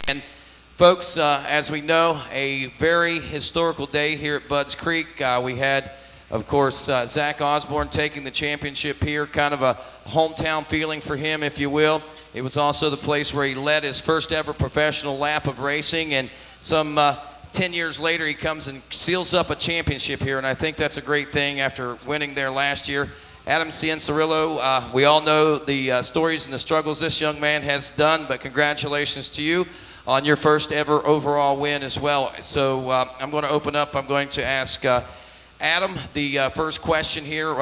And folks, as we know, a very historical day here at Budds Creek. We had, of course, Zach Osborne taking the championship here, kind of a hometown feeling for him, if you will. It was also the place where he led his first ever professional lap of racing, and some 10 years later he comes and seals up a championship here, and I think that's a great thing after winning there last year. Adam Cianciarulo, we all know the stories and the struggles this young man has done, but congratulations to you on your first ever overall win as well. So I'm going to open up. I'm going to ask Adam the first question here.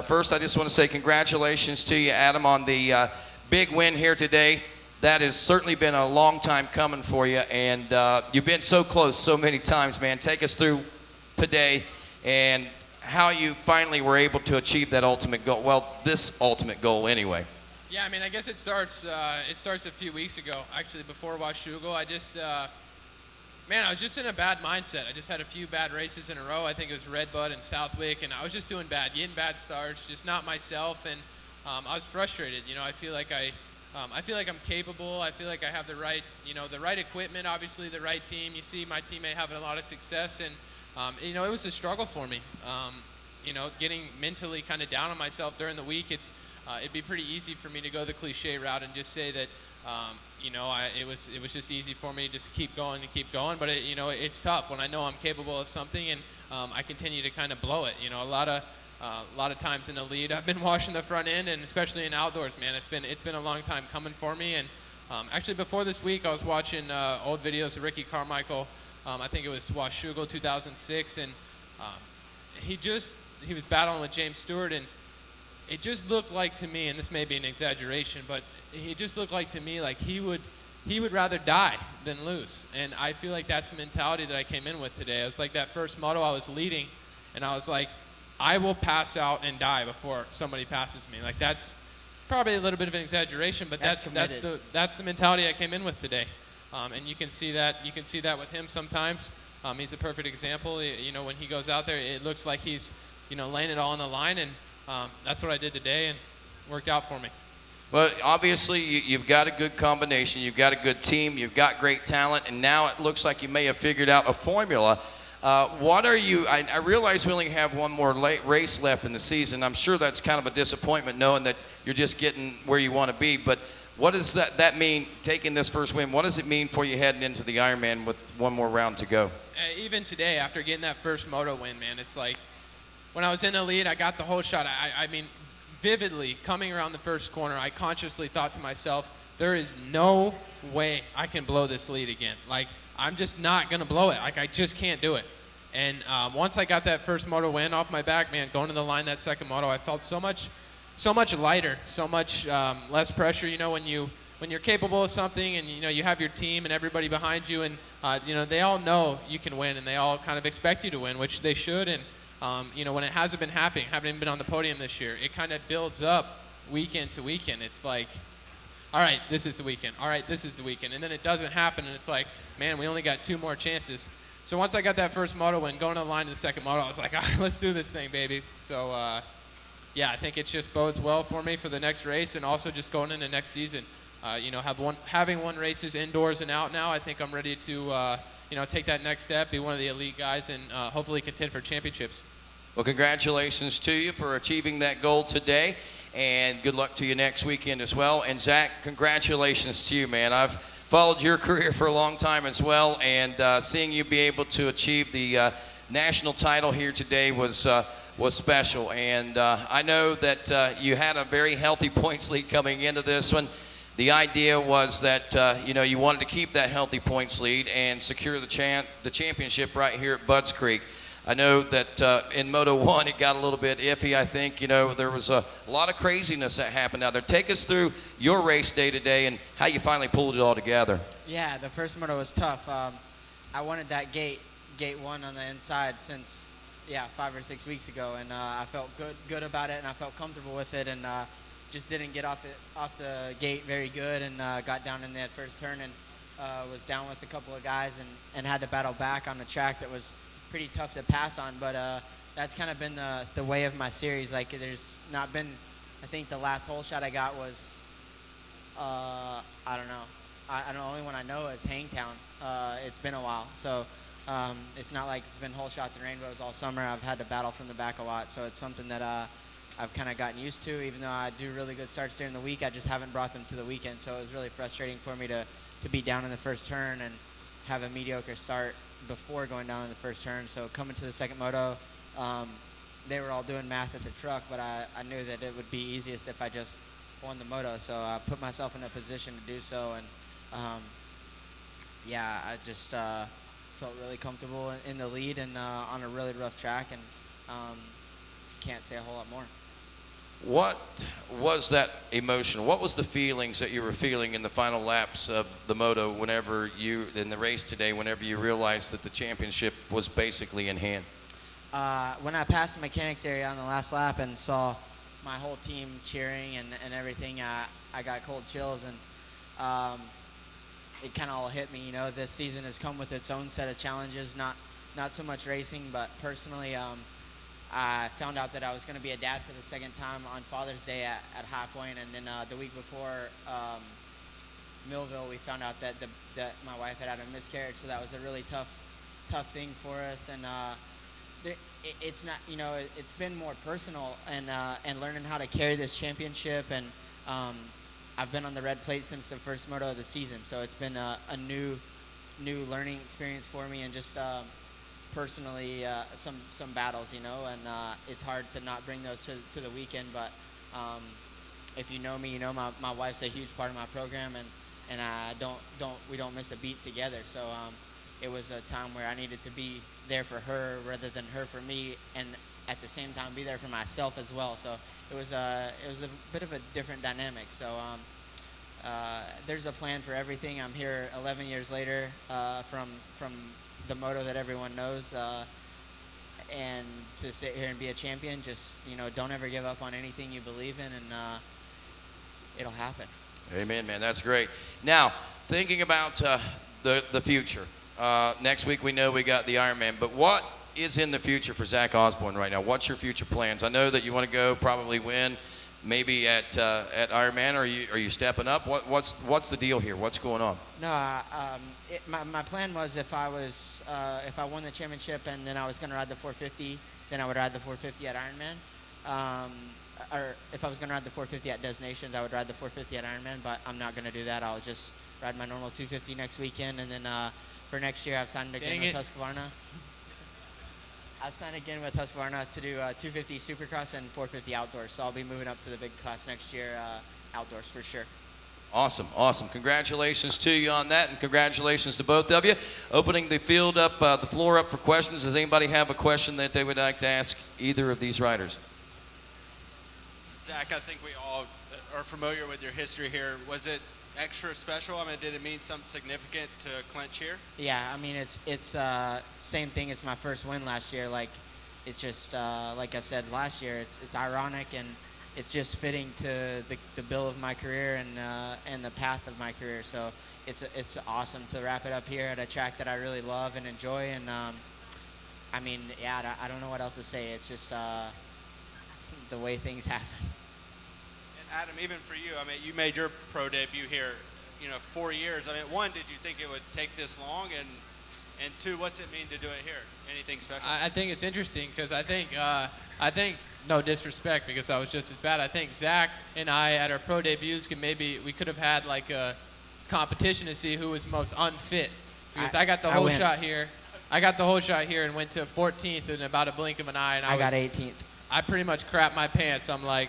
First I just want to say congratulations to you, Adam, on the big win here today. That has certainly been a long time coming for you, and you've been so close so many times, man. Take us through today and how you finally were able to achieve that ultimate goal. Well, this ultimate goal anyway. Yeah, I mean, I guess it starts a few weeks ago, actually, before Washougal. I was just in a bad mindset. I just had a few bad races in a row. I think it was Redbud and Southwick, and I was just doing bad, getting bad starts, just not myself, and I was frustrated. You know, I feel like I'm capable. I feel like I have the right equipment, obviously the right team. You see my teammate having a lot of success, and it was a struggle for me. Getting mentally kind of down on myself during the week. It'd be pretty easy for me to go the cliche route and just say that, it was just easy for me to just keep going and keep going. But it's tough when I know I'm capable of something and I continue to kind of blow it. A lot of times in the lead, I've been washing the front end, and especially in outdoors, man, it's been a long time coming for me. And actually, before this week, I was watching old videos of Ricky Carmichael. I think it was Washougal 2006, and he was battling with James Stewart, and it just looked like to me, and this may be an exaggeration, but it just looked like to me like he would rather die than lose. And I feel like that's the mentality that I came in with today. It was like that first moto I was leading, and I was like, I will pass out and die before somebody passes me. Like, that's probably a little bit of an exaggeration, but that's the mentality I came in with today. And you can see that with him sometimes. He's a perfect example. When he goes out there, it looks like he's laying it all on the line, and that's what I did today, and worked out for me. Well, obviously you've got a good combination. You've got a good team. You've got great talent, and now it looks like you may have figured out a formula. I realize we only have one more race left in the season. I'm sure that's kind of a disappointment knowing that you're just getting where you want to be, but what does that mean, taking this first win? What does it mean for you heading into the Ironman with one more round to go? Even today, after getting that first moto win, man, it's like when I was in the lead, I got the whole shot. I mean, vividly, coming around the first corner, I consciously thought to myself, there is no way I can blow this lead again. Like, I'm just not going to blow it. Like, I just can't do it. And once I got that first moto win off my back, man, going to the line that second moto, I felt so much lighter, so much less pressure. When you're capable of something, and you have your team and everybody behind you, and they all know you can win, and they all kind of expect you to win, which they should. And when it hasn't been happening, haven't been on the podium this year, it kind of builds up weekend to weekend. It's like, all right, this is the weekend. All right, this is the weekend, and then it doesn't happen, and it's like, man, we only got 2 more chances. So once I got that first moto win, going to the line in the second moto, I was like, all right, let's do this thing, baby. So, yeah, I think it just bodes well for me for the next race, and also just going into next season. Having won races indoors and out now, I think I'm ready to, take that next step, be one of the elite guys, and hopefully contend for championships. Well, congratulations to you for achieving that goal today, and good luck to you next weekend as well. And Zach, congratulations to you, man. I've followed your career for a long time as well, and seeing you be able to achieve the national title here today was special. And I know that you had a very healthy points lead coming into this one. The idea was that you wanted to keep that healthy points lead and secure the championship right here at Budds Creek. I know that in Moto 1 it got a little bit iffy. I think there was a lot of craziness that happened out there. Take us through your race day today and how you finally pulled it all together. Yeah, the first moto was tough. I wanted that gate 1 on the inside since 5 or 6 weeks ago, and I felt good about it, and I felt comfortable with it, and just didn't get off the gate very good, and got down in that first turn, and was down with a couple of guys, and had to battle back on the track that was pretty tough to pass on. But that's kind of been the way of my series. Like, there's not been, I think the last hole shot I got was I don't know, the only one I know is Hangtown. It's been a while, so it's not like it's been whole shots and rainbows all summer. I've had to battle from the back a lot, so it's something that I've kind of gotten used to. Even though I do really good starts during the week, I just haven't brought them to the weekend, so it was really frustrating for me to be down in the first turn and have a mediocre start before going down in the first turn. So coming to the second moto, they were all doing math at the truck, but I knew that it would be easiest if I just won the moto, so I put myself in a position to do so, and I just felt really comfortable in the lead and on a really rough track, and can't say a whole lot more. What was that emotion? What was the feelings that you were feeling in the final laps of the moto whenever you, in the race today, whenever you realized that the championship was basically in hand? When I passed the mechanics area on the last lap and saw my whole team cheering and everything, I got cold chills, and it kind of all hit me. You know, this season has come with its own set of challenges, not so much racing, but personally, I found out that I was going to be a dad for the second time on Father's Day at High Point, and then the week before Millville, we found out that my wife had a miscarriage, so that was a really tough thing for us, and it's not, you know, it's been more personal, and learning how to carry this championship, and I've been on the red plate since the first moto of the season, so it's been a new learning experience for me, and just personally some battles, you know, and it's hard to not bring those to the weekend, but if you know me, you know my wife's a huge part of my program, and we don't miss a beat together, so it was a time where I needed to be there for her rather than her for me, and at the same time be there for myself as well. So it was a bit of a different dynamic. So there's a plan for everything. I'm here 11 years later from the moto that everyone knows, and to sit here and be a champion, just, you know, don't ever give up on anything you believe in, and it'll happen. Amen, man. That's great. Now, thinking about the future. Next week we know we got the Ironman, but what is in the future for Zach Osborne right now? What's your future plans? I know that you want to go probably win, maybe at Ironman. Are you stepping up? What's the deal here? What's going on? No, my plan was if I won the championship and then I was going to ride the 450, then I would ride the 450 at Ironman. Or if I was going to ride the 450 at Destinations, I would ride the 450 at Ironman, but I'm not going to do that. I'll just ride my normal 250 next weekend, and then for next year I've signed again with Husqvarna. I signed again with Husqvarna to do 250 Supercross and 450 outdoors, so I'll be moving up to the big class next year, outdoors for sure. Awesome. Congratulations to you on that, and congratulations to both of you. Opening the field up, the floor up for questions. Does anybody have a question that they would like to ask either of these riders? Zach, I think we all are familiar with your history here. Was it extra special? I mean, did it mean something significant to clinch here? Yeah, I mean, it's same thing as my first win last year. Like, it's just like I said last year, it's ironic, and it's just fitting to the bill of my career and the path of my career. So it's awesome to wrap it up here at a track that I really love and enjoy. And I mean, yeah, I don't know what else to say. It's just the way things happen. And Adam, even for you, I mean, you made your pro debut here, 4 years. I mean, one, did you think it would take this long? And two, what's it mean to do it here? Anything special? I think it's interesting because I think no disrespect because I was just as bad. I think Zach and I at our pro debuts we could have had like a competition to see who was most unfit, because I got the whole shot here. I got the whole shot here and went to 14th in about a blink of an eye, and I got 18th. I pretty much crapped my pants. I'm like,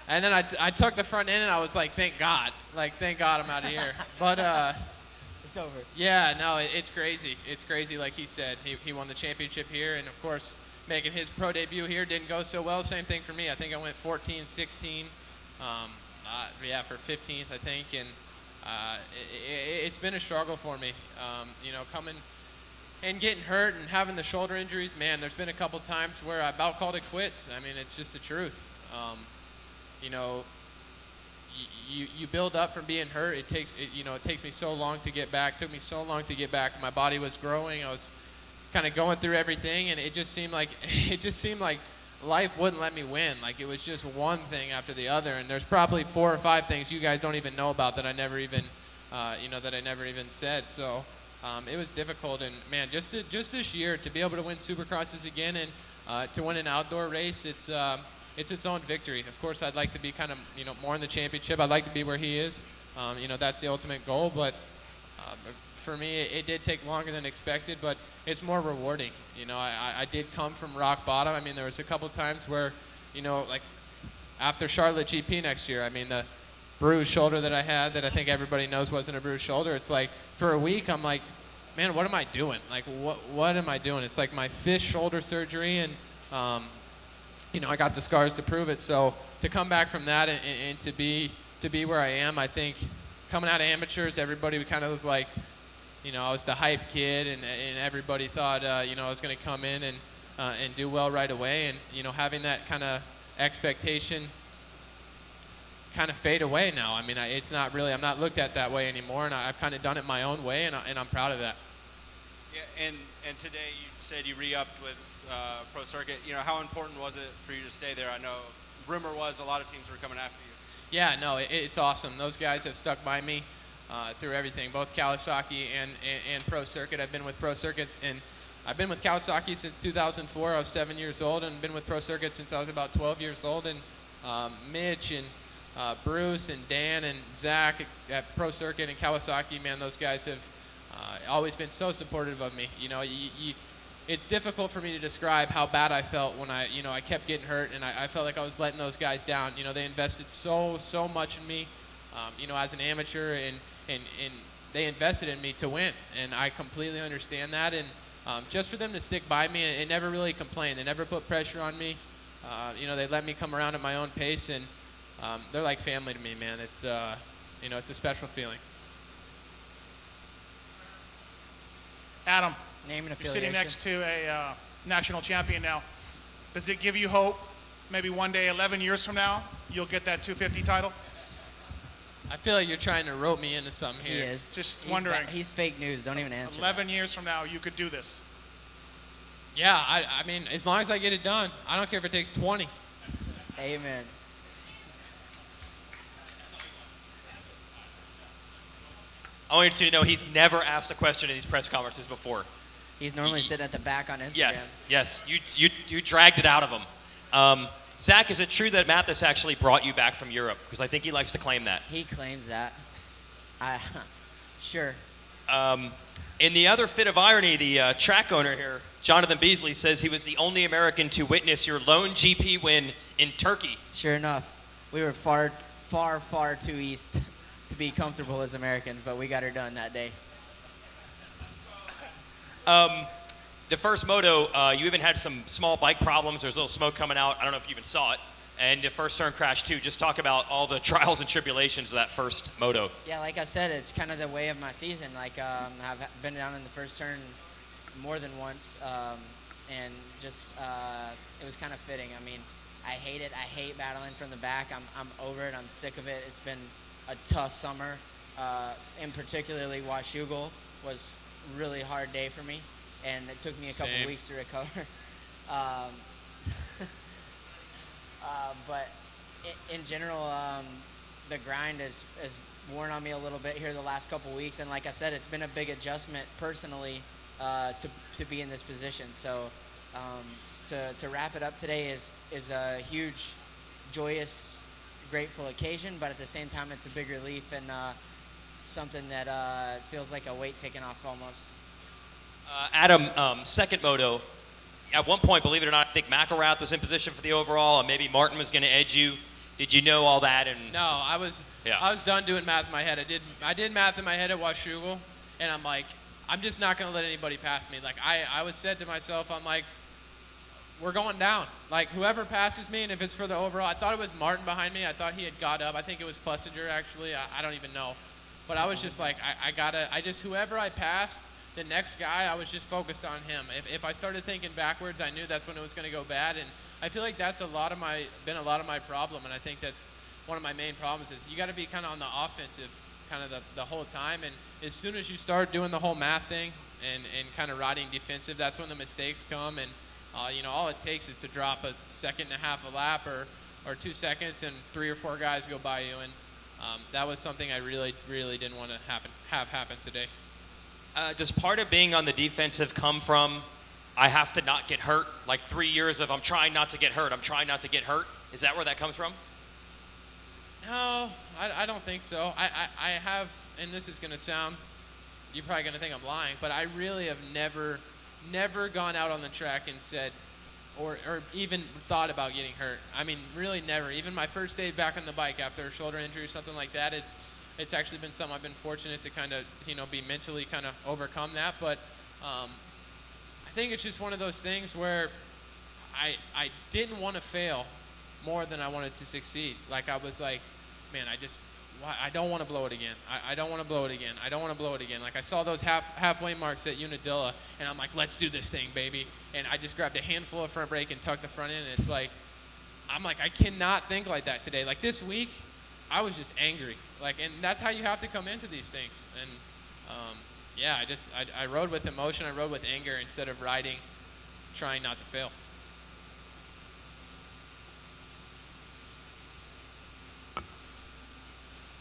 and then I took the front end and I was like, thank God I'm out of here. But it's over. Yeah, no, it's crazy. It's crazy, like he said. He won the championship here, and of course, making his pro debut here didn't go so well. Same thing for me. I think I went 14, 16, for 15th, I think, and it's been a struggle for me. Coming and getting hurt and having the shoulder injuries, man, there's been a couple times where I about called it quits. I mean, it's just the truth. You build up from being hurt. It takes me so long to get back. It took me so long to get back. My body was growing. I was kind of going through everything, and it just seemed like life wouldn't let me win. Like, it was just one thing after the other, and there's probably 4 or 5 things you guys don't even know about that I never even, that I never even said. So it was difficult, and man, just this year to be able to win Supercrosses again and to win an outdoor race, it's its own victory. Of course, I'd like to be kind of more in the championship. I'd like to be where he is. That's the ultimate goal, but for me, it did take longer than expected, but it's more rewarding. I did come from rock bottom. I mean, there was a couple times where, like after Charlotte GP next year, I mean, the bruised shoulder that I had that I think everybody knows wasn't a bruised shoulder, it's like for a week I'm like, man, what am I doing? Like, what am I doing? It's like my 5th shoulder surgery, and, I got the scars to prove it. So to come back from that and to be where I am, I think coming out of amateurs, everybody kind of was like, I was the hype kid, and everybody thought, I was going to come in and do well right away. And, having that kind of expectation kind of fade away now. I mean, it's not really, I'm not looked at that way anymore, and I've kind of done it my own way, and I'm proud of that. Yeah, and today you said you re-upped with Pro Circuit. How important was it for you to stay there? I know rumor was a lot of teams were coming after you. Yeah, no, it's awesome. Those guys have stuck by me through everything, both Kawasaki and Pro Circuit. I've been with Pro Circuit, and I've been with Kawasaki since 2004. I was 7 years old, and been with Pro Circuit since I was about 12 years old. And Mitch and Bruce and Dan and Zach at Pro Circuit and Kawasaki, man, those guys have always been so supportive of me. It's difficult for me to describe how bad I felt when I kept getting hurt, and I felt like I was letting those guys down. They invested so much in me, as an amateur, and they invested in me to win, and I completely understand that. And just for them to stick by me and never really complain, they never put pressure on me. They let me come around at my own pace, and they're like family to me, man. It's it's a special feeling. Adam, Name and you're affiliation. sitting next to a national champion now. Does it give you hope? Maybe one day, 11 years from now, you'll get that 250 title? I feel like you're trying to rope me into something He here. is. Just wondering. He's fake news. Don't even answer. 11 years from now, you could do this. Yeah, I mean, as long as I get it done, I don't care if it takes 20. Amen. I want you to know he's never asked a question in these press conferences before. He's normally sitting at the back on Instagram. Yes. You dragged it out of him. Zach, is it true that Mathis actually brought you back from Europe? Because I think he likes to claim that. He claims that. Sure. In the other fit of irony, the track owner here, Jonathan Beasley, says he was the only American to witness your lone GP win in Turkey. Sure enough, we were far too east to be comfortable as Americans, but we got her done that day. The first moto, you even had some small bike problems. There's a little smoke coming out. I don't know if you even saw it. And the first turn crash, too. Just talk about all the trials and tribulations of that first moto. Yeah, like I said, it's kind of the way of my season. Like, I've been down in the first turn more than once, and just it was kind of fitting. I mean, I hate it. I hate battling from the back. I'm over it. I'm sick of it. It's been a tough summer. In particularly, Washougal was a really hard day for me, and it took me a couple weeks to recover. But in general, the grind has worn on me a little bit here the last couple weeks, and like I said, it's been a big adjustment personally to be in this position. So to wrap it up today is a huge, joyous, grateful occasion, but at the same time, it's a big relief and something that feels like a weight taken off almost. Adam, second moto. At one point, believe it or not, I think McElrath was in position for the overall, and maybe Martin was going to edge you. Did you know all that? And No, I was done doing math in my head. I did math in my head at Washougal, and I'm like, I'm just not going to let anybody pass me. Like, I was said to myself, I'm like, we're going down. Like, whoever passes me, and if it's for the overall, I thought it was Martin behind me. I thought he had got up. I think it was Plessinger, actually. I don't even know. But I was just like, whoever I passed, the next guy, I was just focused on him. If I started thinking backwards, I knew that's when it was going to go bad. And I feel like that's been a lot of my problem. And I think that's one of my main problems is you got to be kind of on the offensive kind of the whole time. And as soon as you start doing the whole math thing and kind of riding defensive, that's when the mistakes come. And all it takes is to drop a second and a half a lap or 2 seconds, and 3 or 4 guys go by you. And that was something I really, really didn't want to have happen today. Does part of being on the defensive come from I have to not get hurt? Like 3 years of I'm trying not to get hurt, I'm trying not to get hurt? Is that where that comes from? No, I don't think so. I have, and this is going to sound, you're probably going to think I'm lying, but I really have never gone out on the track and said, or even thought about getting hurt. I mean, really never. Even my first day back on the bike after a shoulder injury or something like that, it's actually been something I've been fortunate to kind of, be mentally kind of overcome that. But I think it's just one of those things where I didn't want to fail more than I wanted to succeed. Like I was like, man, I don't want to blow it again. I don't want to blow it again. I don't want to blow it again. Like I saw those halfway marks at Unadilla, and I'm like, let's do this thing, baby. And I just grabbed a handful of front brake and tucked the front end, and it's like, I'm like, I cannot think like that today. Like this week, I was just angry. Like, and that's how you have to come into these things. And yeah, I rode with emotion. I rode with anger instead of riding, trying not to fail.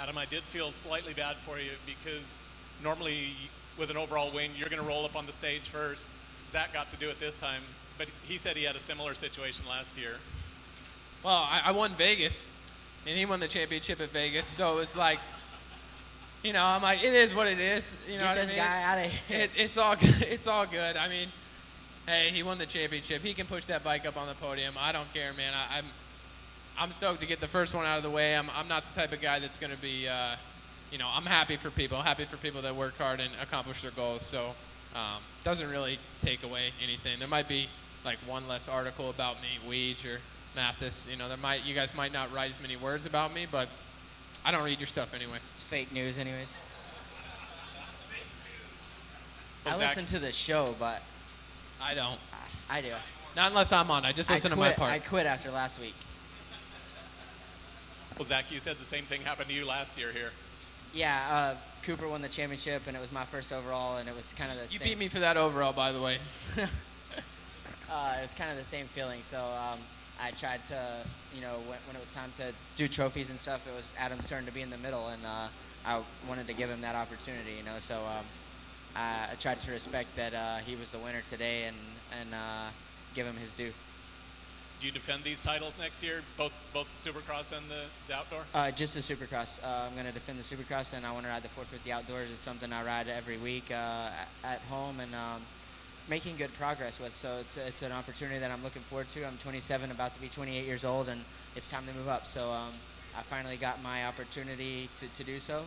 Adam, I did feel slightly bad for you because normally with an overall win, you're going to roll up on the stage first. Zach got to do it this time, but he said he had a similar situation last year. Well, I won Vegas, and he won the championship at Vegas, so it was like, I'm like, it is what it is. You know Get what I this mean? guy out of here. It's all good. It's all good. I mean, hey, he won the championship. He can push that bike up on the podium. I don't care, man. I'm stoked to get the first one out of the way. I'm not the type of guy that's going to be, I'm happy for people. I'm happy for people that work hard and accomplish their goals. So doesn't really take away anything. There might be like one less article about me, Weege or Mathis. You guys might not write as many words about me, but I don't read your stuff anyway. It's fake news anyways. Well, I Zach, listen to the show, but I don't. I do. Not unless I'm on. I just listen to my part. I quit after last week. well, Zach, you said the same thing happened to you last year here. Yeah, Cooper won the championship, and it was my first overall, and it was kind of the You same. beat me for that overall, by the way. It was kind of the same feeling. So I tried to, when it was time to do trophies and stuff, it was Adam's turn to be in the middle, and I wanted to give him that opportunity, So I tried to respect that he was the winner today and give him his due. Do you defend these titles next year, both the Supercross and the outdoor? Just the Supercross. I'm going to defend the Supercross, and I want to ride the 450 outdoors. It's something I ride every week at home and making good progress with. So it's an opportunity that I'm looking forward to. I'm 27, about to be 28 years old, and it's time to move up. So I finally got my opportunity to do so.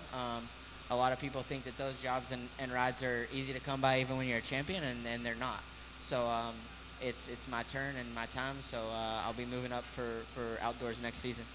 A lot of people think that those jobs and rides are easy to come by even when you're a champion, and they're not. So it's my turn and my time, so I'll be moving up for outdoors next season.